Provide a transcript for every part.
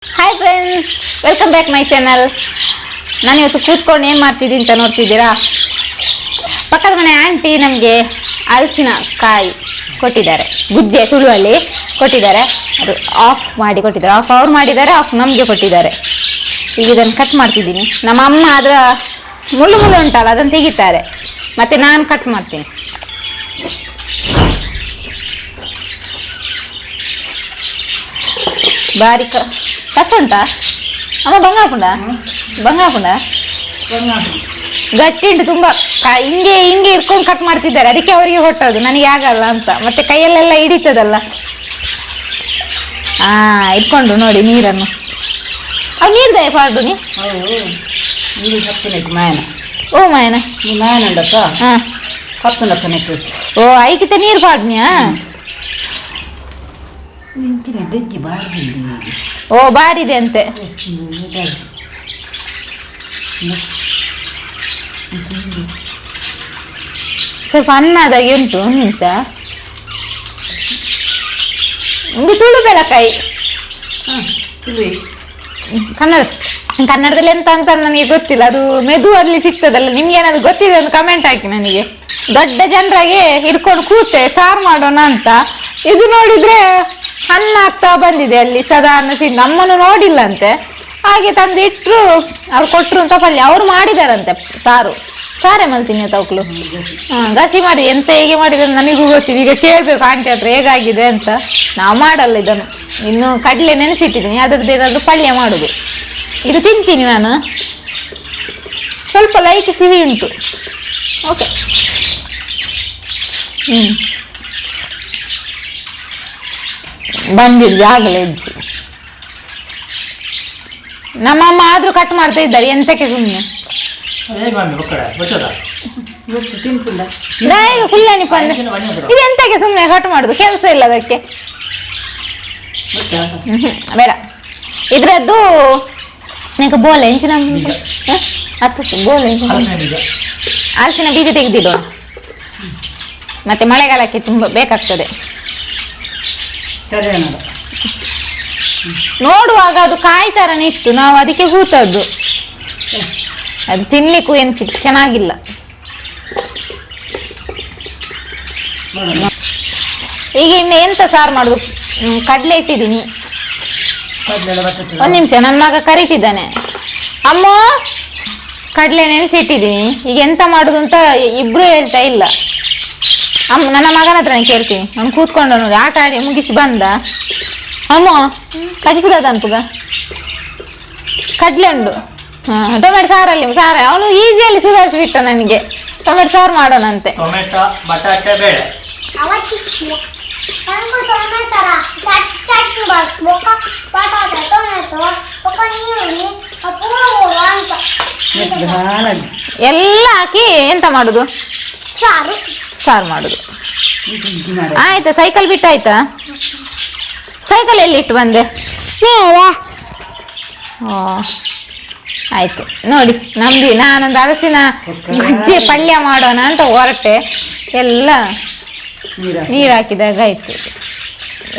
Hi friends, welcome back my channel. ನಾನು ಇವತ್ತು ಕೂತ್ಕೊಂಡು ಏನು ಮಾಡ್ತಿದ್ದೀನಿ ಅಂತ ನೋಡ್ತಿದ್ದೀರಾ? ಪಕ್ಕದ ಮನೆ ಆಂಟಿ ನಮಗೆ ಹಲಸಿನ ಕಾಯಿ ಕೊಟ್ಟಿದ್ದಾರೆ, ಗುಜ್ಜೆ ತುಳುವಲ್ಲಿ ಕೊಟ್ಟಿದ್ದಾರೆ. ಅದು ಆಫ್ ಮಾಡಿ ಕೊಟ್ಟಿದ್ದಾರೆ, ಆಫ್ ಅವ್ರು ಮಾಡಿದ್ದಾರೆ, ಆಫ್ ನಮಗೆ ಕೊಟ್ಟಿದ್ದಾರೆ. ಈಗ ಇದನ್ನು ಕಟ್ ಮಾಡ್ತಿದ್ದೀನಿ. ನಮ್ಮ ಅಮ್ಮ ಅದರ ಮುಳ್ಳು ಮುಳ್ಳು ಉಂಟಲ್ಲ ಅದನ್ನು ತೆಗಿತಾರೆ, ಮತ್ತು ನಾನು ಕಟ್ ಮಾಡ್ತೀನಿ. ಬಾರಿ ಕಷ್ಟ ಉಂಟಾ ಅಮ್ಮ? ಬಂಗಾಪುಂಡ ಗಟ್ಟಿ ಉಂಟು ತುಂಬ. ಹಿಂಗೆ ಹಿಂಗೆ ಇಟ್ಕೊಂಡು ಕಟ್ ಮಾಡ್ತಿದ್ದಾರೆ, ಅದಕ್ಕೆ ಅವರಿಗೆ ಹೊಟ್ಟೋದು, ನನಗೆ ಆಗಲ್ಲ ಅಂತ. ಮತ್ತೆ ಕೈಯಲ್ಲೆಲ್ಲ ಹಿಡಿತದಲ್ಲ. ಇಟ್ಕೊಂಡು ನೋಡಿ ನೀರನ್ನು. ಅವು ನೀರು ದಯ ಪಾಡು ನೀ ಓ ಮಾಯನ ಓ ಐಕಿತ ನೀರು ಪಾಡ್ನಿಯಾ? ಓ ಬಾಡಿದೆ ಅಂತೆ. ಸ್ವಲ್ಪ ಅನ್ನದಾಗಿ ಉಂಟು. ಒಂದು ನಿಮಿಷ. ನಿಮಗೆ ತುಳು ಬೆಳಕಾಯಿ ಕನ್ನಡದಲ್ಲಿ ಎಂತ ಅಂತ ನನಗೆ ಗೊತ್ತಿಲ್ಲ. ಅದು ಮೆದು ಅಲ್ಲಿ ಸಿಗ್ತದಲ್ಲ, ನಿಮ್ಗೆ ಏನಾದ್ರು ಗೊತ್ತಿದೆ ಒಂದು ಕಮೆಂಟ್ ಹಾಕಿ ನನಗೆ. ದೊಡ್ಡ ಜನರಾಗೆ ಹಿಡ್ಕೊಂಡು ಕೂತೆ ಸಾರು ಮಾಡೋಣ ಅಂತ. ಇದು ನೋಡಿದ್ರೆ ಅನ್ನ ಆಗ್ತಾ ಬಂದಿದೆ ಅಲ್ಲಿ ಸಾಧಾರಣ ಸಿಟ್ಟು. ನಮ್ಮನ್ನು ನೋಡಿಲ್ಲಂತೆ, ಹಾಗೆ ತಂದು ಇಟ್ಟರು. ಅವ್ರು ಕೊಟ್ಟರು ಅಂತ ಪಲ್ಯ ಅವ್ರು ಮಾಡಿದಾರಂತೆ. ಸಾರೇ ಮಲ್ತೀನಿ ತವಕ್ಲು. ಗಸಿ ಮಾಡಿ ಎಂತ ಹೇಗೆ ಮಾಡಿದ್ರೆ ನನಗೂ ಗೊತ್ತಿದೆ. ಈಗ ಕೇಳಬೇಕು ಆಂಟಿ ಹತ್ರ ಹೇಗಾಗಿದೆ ಅಂತ. ನಾವು ಮಾಡಲ್ಲ ಇದನ್ನು. ಇನ್ನು ಕಡಲೆ ನೆನೆಸಿಟ್ಟಿದ್ದೀನಿ, ಅದ್ರದ್ದು ಏನಾದರೂ ಪಲ್ಯ ಮಾಡೋದು. ಇದು ತಿಂತೀನಿ ನಾನು. ಸ್ವಲ್ಪ ಲೈಟ್ ಸಿಹಿ ಉಂಟು. ಓಕೆ. ಬಂದಿದ್ವಿ ಆಗಲೇ ಹೆಜ್ಜೆ. ನಮ್ಮಮ್ಮ ಆದ್ರೂ ಕಟ್ ಮಾಡ್ತಾ ಇದ್ದಾರೆ, ಎಂತಕ್ಕೆ ಸುಮ್ಮನೆ ಕುಲ್ಲಾನಿ ಬಂದು ಇದು ಎಂತಕ್ಕೆ ಸುಮ್ಮನೆ ಕಟ್ ಮಾಡುದು? ಕೆಲಸ ಇಲ್ಲ ಅದಕ್ಕೆ. ಬೇಡ. ಇದ್ರದ್ದು ನಿಂಗೆ ಬೋಲೆ ಹೆಂಚಿನ ಹತ್ತು ಬೋಲೆ ಹಲಸಿನ ಬೀಜ ತೆಗೆದಿಡುವ. ಮತ್ತೆ ಮಳೆಗಾಲಕ್ಕೆ ತುಂಬ ಬೇಕಾಗ್ತದೆ. ನೋಡುವಾಗ ಅದು ಕಾಯಿ ಥರನೇ ಇತ್ತು, ನಾವು ಅದಕ್ಕೆ ಕೂತದ್ದು. ಅದು ತಿನ್ಲಿಕ್ಕೂ ಏನು ಚೆನ್ನಾಗಿಲ್ಲ. ಈಗ ಇನ್ನು ಎಂತ ಸಾರು ಮಾಡುದು? ಕಡಲೆ ಇಟ್ಟಿದ್ದೀನಿ. ಒಂದು ನಿಮಿಷ, ನನ್ನ ಮಗ ಕರೀತಿದ್ದಾನೆ. ಅಮ್ಮ ಕಡಲೆ ನೆನೆಸಿ ಇಟ್ಟಿದ್ದೀನಿ. ಈಗ ಎಂತ ಮಾಡುದು ಅಂತ ಇಬ್ರು ಹೇಳ್ತಾ ಇಲ್ಲ. ನನ್ನ ಮಗನ ಹತ್ರ ನಾನು ಕೇಳ್ತೀನಿ. ಅವ್ನು ಕೂತ್ಕೊಂಡು ನೋಡಿ ಆಟ ಆಡಿ ಮುಗಿಸಿ ಬಂದ. ಅಮ್ಮ ಕಚ್ಬಿಡೋದು ಅನ್ಪುಗ ಕಡ್ಲೆ ಉಂಡು. ಟೊಮೆಟೊ ಸಾರಲ್ಲಿ ಅವನು ಈಸಿಯಲ್ಲಿ ಸುಧಾರಿಸಿಬಿಟ್ಟ ನನಗೆ. ಟೊಮೆಟೊ ಸಾರು ಮಾಡೋಣಂತೆ. ಎಲ್ಲ ಹಾಕಿ ಎಂತ ಮಾಡುದು? ಸಾರು ಮಾಡುದು. ಆಯ್ತಾ? ಸೈಕಲ್ ಬಿಟ್ಟಾಯ್ತಾ? ಸೈಕಲ್ ಎಲ್ಲಿ ಇಟ್ಟು ಬಂದೆ? ಆಯ್ತು ನೋಡಿ, ನಾನೊಂದು ಹಲಸಿನ ಗುಜ್ಜೆ ಪಲ್ಯ ಮಾಡೋಣ ಅಂತ ಹೊರಟೆ. ಎಲ್ಲ ನೀರು ಹಾಕಿದಾಗ ಆಯ್ತು.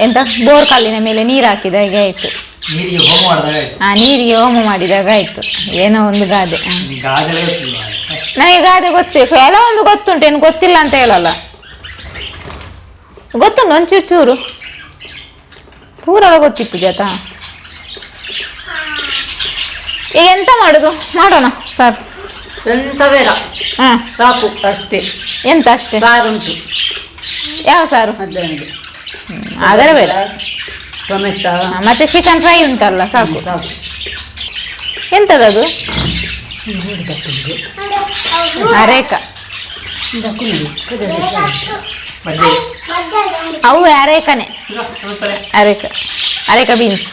ಎಂತ ಬೋರ್ ಕಲ್ಲಿನ ಮೇಲೆ ನೀರು ಹಾಕಿದಾಗ ಆಯ್ತು. ನೀರಿಗೆ ಹೋಮ ಮಾಡಿದಾಗ ಆಯ್ತು. ಏನೋ ಒಂದು ಗಾದೆ. ನನಗೆ ಗಾದೆ ಗೊತ್ತಿತ್ತು, ಎಲ್ಲ ಒಂದು ಗೊತ್ತುಂಟು, ಏನು ಗೊತ್ತಿಲ್ಲ ಅಂತ ಹೇಳಲ್ಲ. ಗೊತ್ತುಂಟು ಒಂಚೂರು ಚೂರು, ಪೂರೆಲ್ಲ ಗೊತ್ತಿತ್ತು ಜಾತ. ಈಗ ಎಂತ ಮಾಡುದು? ಮಾಡೋಣ ಸರ್. ಎಂತ ಬೇಡ, ಸಾಕು ಅಷ್ಟೇ. ಎಂತ ಅಷ್ಟೇ? ಸಾರು ಉಂಟು. ಯಾವ ಸಾರು? ಅದರ ಬೇಡ. ಟೊಮೆಟೊ ಮತ್ತೆ ಚಿಕನ್ ಫ್ರೈ ಉಂಟಲ್ಲ, ಸಾಕು. ಎಂತದದು? ಅರೇಕ. ಅವು ಅರೇಕನೆ. ಅರೇಕ ಬೀನ್ಸ್.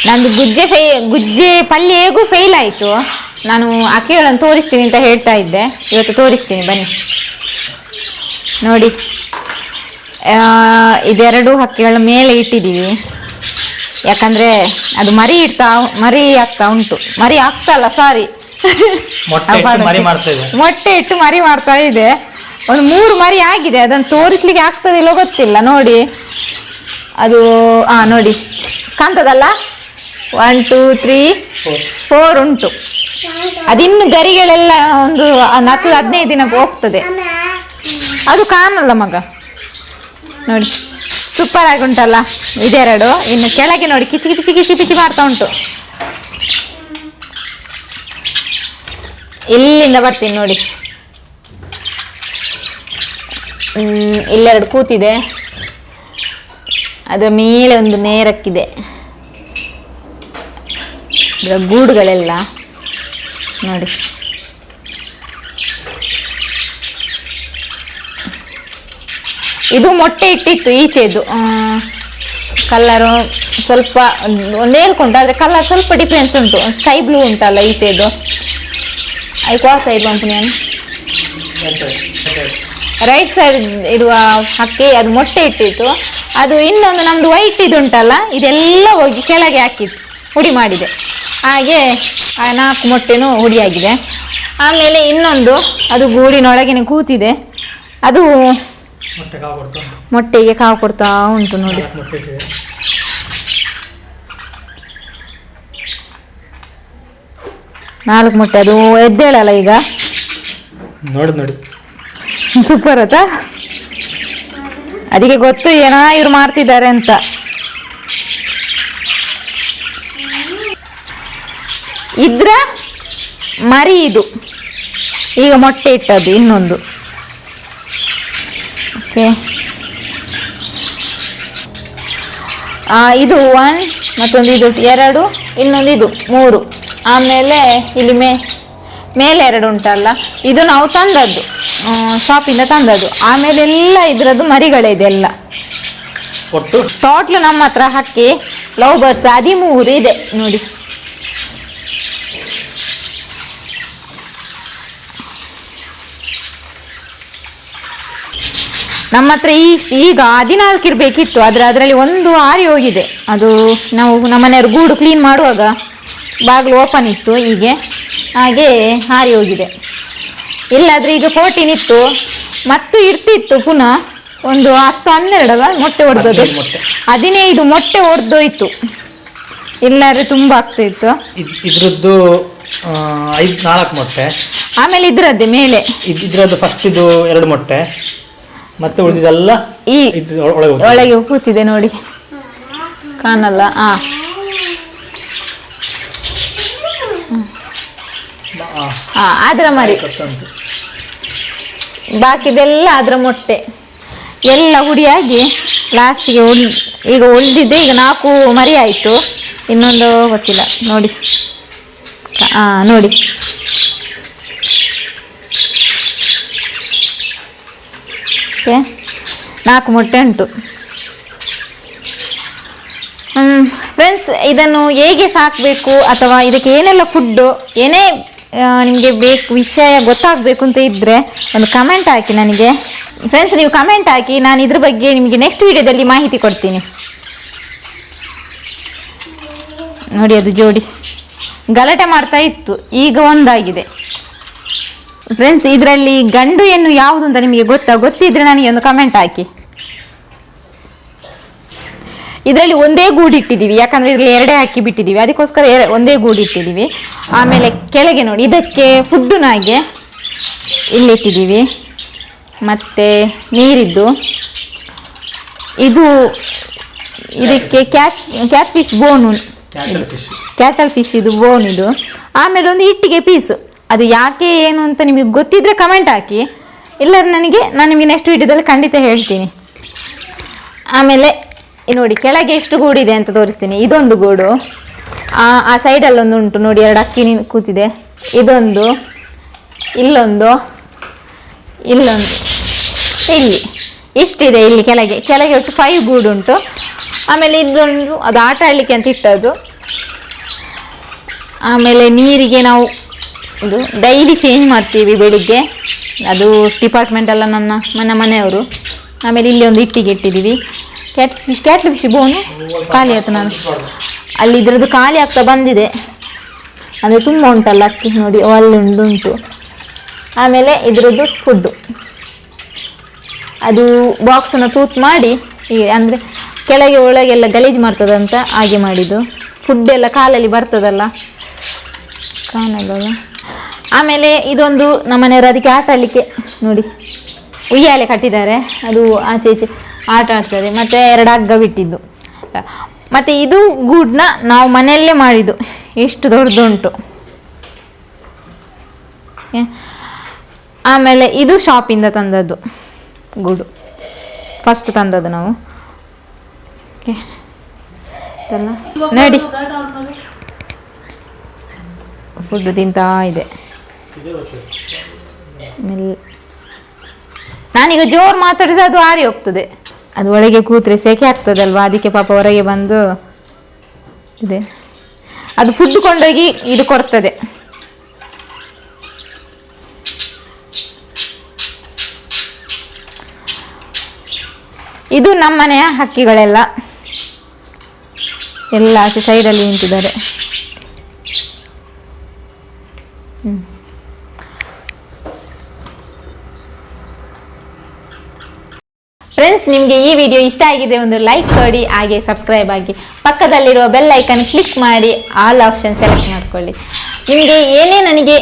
ನಂದು ಗುಜ್ಜೆ ಪಲ್ಯ ಹೇಗೂ ಫೇಲ್ ಆಯಿತು. ನಾನು ಅಕ್ಕಿಗಳನ್ನು ತೋರಿಸ್ತೀನಿ ಅಂತ ಹೇಳ್ತಾ ಇದ್ದೆ, ಇವತ್ತು ತೋರಿಸ್ತೀನಿ ಬನ್ನಿ ನೋಡಿ. ಇದೆರಡು ಹಕ್ಕಿಗಳ ಮೇಲೆ ಇಟ್ಟಿದ್ದೀವಿ, ಯಾಕಂದರೆ ಅದು ಮರಿ ಆಗ್ತಾ ಉಂಟು. ಮರಿ ಆಗ್ತಲ್ಲ, ಸಾರಿ, ಮೊಟ್ಟೆ ಇಟ್ಟು ಮರಿ ಮಾಡ್ತಾ ಇದೆ. ಒಂದು 3 ಮರಿ ಆಗಿದೆ. ಅದನ್ನು ತೋರಿಸ್ಲಿಕ್ಕೆ ಆಗ್ತದಿಲ್ಲೋ ಗೊತ್ತಿಲ್ಲ. ನೋಡಿ ಅದು ನೋಡಿ ಕಾಣ್ತದಲ್ಲ, 1 2 3 4 ಉಂಟು. ಅದಿನ್ನು ಗರಿಗಳೆಲ್ಲ ಒಂದು 14-15 ದಿನ ಹೋಗ್ತದೆ. ಅದು ಕಾಣಲ್ಲ ಮಗ. ನೋಡಿ ಸೂಪರ್ ಆಗಿ ಉಂಟಲ್ಲ ಇದೆರಡು. ಇನ್ನು ಕೆಳಗೆ ನೋಡಿ ಕಿಚಿ ಕಿಚಿ ಕಿಚಿ ಕಿಚಿ ಮಾಡ್ತಾ ಉಂಟು. ಇಲ್ಲಿಂದ ಬರ್ತೀನಿ ನೋಡಿ. ಇಲ್ಲೆರಡು ಕೂತಿದೆ, ಅದರ ಮೇಲೆ ಒಂದು ನೇರಕ್ಕಿದೆ. ಇದರ ಗೂಡುಗಳೆಲ್ಲ ನೋಡಿ. ಇದು ಮೊಟ್ಟೆ ಇಟ್ಟಿತ್ತು ಈಚೆದು. ಕಲ್ಲರು ಸ್ವಲ್ಪ ನೇರ್ಕೊಂಡು, ಆದರೆ ಕಲರ್ ಸ್ವಲ್ಪ ಡಿಫ್ರೆನ್ಸ್ ಉಂಟು. ಸ್ಕೈ ಬ್ಲೂ ಉಂಟಲ್ಲ ಈಚೆದು. ಐಕೋ ಸೈಡ್ ಬಂಪು ನಾನು ರೈಟ್ ಸೈಡ್ ಇರುವ ಹಕ್ಕಿ ಅದು ಮೊಟ್ಟೆ ಇಟ್ಟಿತ್ತು. ಅದು ಇನ್ನೊಂದು ನಮ್ಮದು ವೈಟ್ ಇದು ಉಂಟಲ್ಲ, ಇದೆಲ್ಲ ಹೋಗಿ ಕೆಳಗೆ ಹಾಕಿತ್ತು, ಹುಡಿ ಮಾಡಿದೆ. ಹಾಗೆ ಆ 4 ಮೊಟ್ಟೆನೂ ಹುಡಿಯಾಗಿದೆ. ಆಮೇಲೆ ಇನ್ನೊಂದು ಅದು ಗೂಡಿನೊಳಗಿನ ಕೂತಿದೆ. ಅದು ಮೊಟ್ಟೆಗೆ ಕಾವು ಕೊಡ್ತಾ ಉಂಟು ನೋಡಿ. ನಾಲ್ಕು ಮೊಟ್ಟೆ. ಅದು ಎದ್ದೇಳಲ್ಲ ಈಗ. ನೋಡಿ ಸೂಪರ್ ಆತ. ಅದಕ್ಕೆ ಗೊತ್ತು ಏನೋ ಇವ್ರು ಮಾಡ್ತಿದ್ದಾರೆ ಅಂತ. ಇದ್ರ ಮರಿ ಇದು ಈಗ ಮೊಟ್ಟೆ ಇಟ್ಟದ್ದು ಇನ್ನೊಂದು. ಓಕೆ, ಇದು 1, ಮತ್ತೊಂದು ಇದು 2, ಇನ್ನೊಂದು ಇದು 3. ಆಮೇಲೆ ಇಲ್ಲಿ ಮೇಲೆ 2 ಉಂಟಲ್ಲ, ಇದು ನಾವು ತಂದದ್ದು, ಶಾಪಿಂದ ತಂದದ್ದು. ಆಮೇಲೆ ಎಲ್ಲ ಇದ್ರದ್ದು ಮರಿಗಳಿದೆ ಎಲ್ಲ. ಒಟ್ಟು ಟೋಟ್ಲು ನಮ್ಮ ಹತ್ರ ಹಕ್ಕಿ ಲವ್ ಬರ್ಡ್ಸ್ 13 ಇದೆ ನೋಡಿ. ನಮ್ಮ ಹತ್ರ ಈಗ 14 ಇರಬೇಕಿತ್ತು, ಆದರೆ ಅದರಲ್ಲಿ ಒಂದು ಆರಿ ಹೋಗಿದೆ. ಅದು ನಾವು ನಮ್ಮನೆಯವ್ರು ಗೂಡು ಕ್ಲೀನ್ ಮಾಡುವಾಗ ಬಾಗಿಲು ಓಪನ್ ಇತ್ತು, ಹೀಗೆ ಹಾಗೆ ಹಾರಿ ಹೋಗಿದೆ. ಇಲ್ಲಾದರೆ ಈಗ 14 ಇತ್ತು, ಮತ್ತು ಇರ್ತಿತ್ತು ಪುನಃ ಒಂದು 10-12 ಮೊಟ್ಟೆ ಹೊಡೆದದ್ದು. 15 ಮೊಟ್ಟೆ ಹೊಡೆದೋಯ್ತು, ಇಲ್ಲಾದ್ರೆ ತುಂಬ ಆಗ್ತಿತ್ತು. ಇದ್ರದ್ದು 4 ಮೊಟ್ಟೆ. ಆಮೇಲೆ ಇದ್ರದ್ದೇ ಮೇಲೆ ಇದ್ರದ್ದು ಫಸ್ಟ್ ಇದು 2 ಮೊಟ್ಟೆ, ಮತ್ತೆ ಉಳಿದಿದ್ದೆಲ್ಲ ಈ ಒಳಗೆ ಕೂತಿದೆ ನೋಡಿ, ಕಾಣಲ್ಲ. ಅದ್ರ ಮರಿ, ಬಾಕಿದೆಲ್ಲ ಅದ್ರ ಮೊಟ್ಟೆ ಎಲ್ಲ ಹುಡಿಯಾಗಿ ಲಾಸ್ಟಿಗೆ ಈಗ ಉಳಿದಿದ್ದೆ. ಈಗ 4 ಮರಿ ಆಯಿತು, ಇನ್ನೊಂದು ಗೊತ್ತಿಲ್ಲ ನೋಡಿ. ನೋಡಿ ಓಕೆ, 4 ಮೊಟ್ಟೆ ಉಂಟು. ಫ್ರೆಂಡ್ಸ್, ಇದನ್ನು ಹೇಗೆ ಸಾಕಬೇಕು ಅಥವಾ ಇದಕ್ಕೆ ಏನೆಲ್ಲ ಫುಡ್ಡು, ಏನೇ ನಿಮಗೆ ವಿಷಯ ಗೊತ್ತಾಗಬೇಕು ಅಂತ ಇದ್ದರೆ ಒಂದು ಕಮೆಂಟ್ ಹಾಕಿ ನನಗೆ. ಫ್ರೆಂಡ್ಸ್, ನೀವು ಕಮೆಂಟ್ ಹಾಕಿ, ನಾನು ಇದ್ರ ಬಗ್ಗೆ ನಿಮಗೆ ನೆಕ್ಸ್ಟ್ ವಿಡಿಯೋದಲ್ಲಿ ಮಾಹಿತಿ ಕೊಡ್ತೀನಿ. ನೋಡಿ ಅದು ಜೋಡಿ ಗಲಾಟೆ ಮಾಡ್ತಾ ಇತ್ತು, ಈಗ ಒಂದಾಗಿದೆ. ಫ್ರೆಂಡ್ಸ್, ಇದರಲ್ಲಿ ಗಂಡು ಹೆಣ್ಣು ಯಾವುದು ಅಂತ ನಿಮಗೆ ಗೊತ್ತಿದ್ರೆ ನನಗೆ ಒಂದು ಕಮೆಂಟ್ ಹಾಕಿ. ಇದರಲ್ಲಿ ಒಂದೇ ಗೂಡು ಇಟ್ಟಿದ್ದೀವಿ, ಯಾಕಂದರೆ ಇದರಲ್ಲಿ 2 ಹಾಕಿ ಬಿಟ್ಟಿದ್ದೀವಿ, ಅದಕ್ಕೋಸ್ಕರ ಒಂದೇ ಗೂಡು ಇಟ್ಟಿದ್ದೀವಿ. ಆಮೇಲೆ ಕೆಳಗೆ ನೋಡಿ, ಇದಕ್ಕೆ ಫುಡ್ಡುನಾಗೆ ಇಲ್ಲಿಟ್ಟಿದ್ದೀವಿ. ಮತ್ತು ನೀರಿದ್ದು ಇದು, ಇದಕ್ಕೆ ಕ್ಯಾಟ್ ಫಿಶ್ ಬೋನು, ಕ್ಯಾಟಲ್ ಫಿಶ್ ಇದು ಬೋನ್ ಇದು. ಆಮೇಲೆ ಒಂದು ಇಟ್ಟಿಗೆ ಪೀಸು. ಅದು ಯಾಕೆ ಏನು ಅಂತ ನಿಮಗೆ ಗೊತ್ತಿದ್ರೆ ಕಮೆಂಟ್ ಹಾಕಿ, ಇಲ್ಲದ್ರೆ ನಾನು ನಿಮಗೆ ನೆಕ್ಸ್ಟ್ ವಿಡಿಯೋದಲ್ಲಿ ಖಂಡಿತ ಹೇಳ್ತೀನಿ. ಆಮೇಲೆ ನೋಡಿ, ಕೆಳಗೆ ಎಷ್ಟು ಗೂಡಿದೆ ಅಂತ ತೋರಿಸ್ತೀನಿ. ಇದೊಂದು ಗೂಡು, ಆ ಸೈಡಲ್ಲೊಂದು ಉಂಟು ನೋಡಿ, 2 ಅಕ್ಕಿ ಕೂತಿದೆ. ಇದೊಂದು, ಇಲ್ಲೊಂದು, ಇಲ್ಲೊಂದು, ಇಲ್ಲಿ ಇಷ್ಟಿದೆ. ಇಲ್ಲಿ ಕೆಳಗೆ ಒಟ್ಟು 5 ಗೂಡು ಉಂಟು. ಆಮೇಲೆ ಇದೊಂದು, ಅದು ಆಟ ಆಡಲಿಕ್ಕೆ ಅಂತ ಇಟ್ಟದ್ದು. ಆಮೇಲೆ ನೀರಿಗೆ ನಾವು ಇದು ಡೈಲಿ ಚೇಂಜ್ ಮಾಡ್ತೀವಿ ಬೆಳಿಗ್ಗೆ, ಅದು ಡಿಪಾರ್ಟ್ಮೆಂಟ್ ಎಲ್ಲ ನನ್ನ ಮನೆಯವರು. ಆಮೇಲೆ ಇಲ್ಲಿ ಒಂದು ಇಟ್ಟಿಗೆ ಇಟ್ಟಿದ್ದೀವಿ. ಕ್ಯಾಟ್ಲ್ ಫಿಶ್ ಬೋನು ಖಾಲಿ ಆಯ್ತು. ನಾನು ಅಲ್ಲಿ ಇದ್ರದ್ದು ಖಾಲಿ ಆಗ್ತಾ ಬಂದಿದೆ, ಅಂದರೆ ತುಂಬ ಉಂಟಲ್ಲ ಅಕ್ಕಿ ನೋಡಿ, ಅಲ್ಲಿ ಉಂಟು. ಆಮೇಲೆ ಇದ್ರದ್ದು ಫುಡ್ಡು ಅದು ಬಾಕ್ಸನ್ನು ತೂತು ಮಾಡಿ ಅಂದರೆ ಕೆಳಗೆ ಒಳಗೆಲ್ಲ ಗಲೀಜು ಮಾಡ್ತದಂತ ಹಾಗೆ ಮಾಡಿದ್ದು. ಫುಡ್ ಎಲ್ಲ ಕಾಲಲ್ಲಿ ಬರ್ತದಲ್ಲ, ಕಾಣಲ್ಲ. ಆಮೇಲೆ ಇದೊಂದು ನಮ್ಮನೆಯವರು ಅದಕ್ಕೆ ಆಟ ಆಡಲಿಕ್ಕೆ ನೋಡಿ ಉಯ್ಯಾಲೆ ಕಟ್ಟಿದ್ದಾರೆ, ಅದು ಆಚೆ ಈಚೆ ಆಟ ಆಡ್ತದೆ. ಮತ್ತು 2 ಹಗ್ಗ ಬಿಟ್ಟಿದ್ದು. ಮತ್ತು ಇದು ಗೂಡನ್ನ ನಾವು ಮನೆಯಲ್ಲೇ ಮಾಡಿದ್ದು, ಎಷ್ಟು ದೊಡ್ಡದುಂಟು. ಆಮೇಲೆ ಇದು ಶಾಪಿಂದ ತಂದದ್ದು ಗೂಡು, ಫಸ್ಟ್ ತಂದದ್ದು ನಾವು. ನೋಡಿ ಫುಡ್ ತಿಂತಾ ಇದೆ. ನಾನೀಗ ಜೋರು ಮಾತಾಡಿದ್ರೆ ಅದು ಆರಿ ಹೋಗ್ತದೆ, ಅದು ಒಳಗೆ ಕೂತ್ರೆ ಸೆಕೆ ಆಗ್ತದಲ್ವಾ, ಅದಕ್ಕೆ ಪಾಪ ಹೊರಗೆ ಬಂದು ಇದೆ. ಅದು ಫುಡ್ ಕೊಂಡೋಗಿ ಇದು ಕೊಡ್ತದೆ. ಇದು ನಮ್ಮನೆಯ ಹಕ್ಕಿಗಳೆಲ್ಲ ಎಲ್ಲ ಆಚೆ ಸೈಡಲ್ಲಿ ನಿಂತಿದ್ದಾರೆ. ಫ್ರೆಂಡ್ಸ್, ನಿಮಗೆ ಈ ವಿಡಿಯೋ ಇಷ್ಟ ಆಗಿದೆ ಒಂದು ಲೈಕ್ ಕೊಡಿ, ಹಾಗೆ ಸಬ್ಸ್ಕ್ರೈಬ್ ಆಗಿ ಪಕ್ಕದಲ್ಲಿರುವ ಬೆಲ್ ಐಕನ್ ಕ್ಲಿಕ್ ಮಾಡಿ ಆಲ್ ಆಪ್ಷನ್ ಸೆಲೆಕ್ಟ್ ಮಾಡ್ಕೊಳ್ಳಿ. ನಿಮಗೆ ಏನೇ ನನಗೆ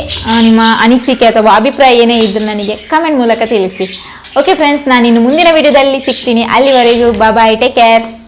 ನಿಮ್ಮ ಅನಿಸಿಕೆ ಅಥವಾ ಅಭಿಪ್ರಾಯ ಏನೇ ಇದ್ದರೂ ನನಗೆ ಕಮೆಂಟ್ ಮೂಲಕ ತಿಳಿಸಿ. ಓಕೆ ಫ್ರೆಂಡ್ಸ್, ನಾನು ಇನ್ನು ಮುಂದಿನ ವಿಡಿಯೋದಲ್ಲಿ ಸಿಗ್ತೀನಿ. ಅಲ್ಲಿವರೆಗೂ ಬಾಯ್, ಟೇಕ್ ಕೇರ್.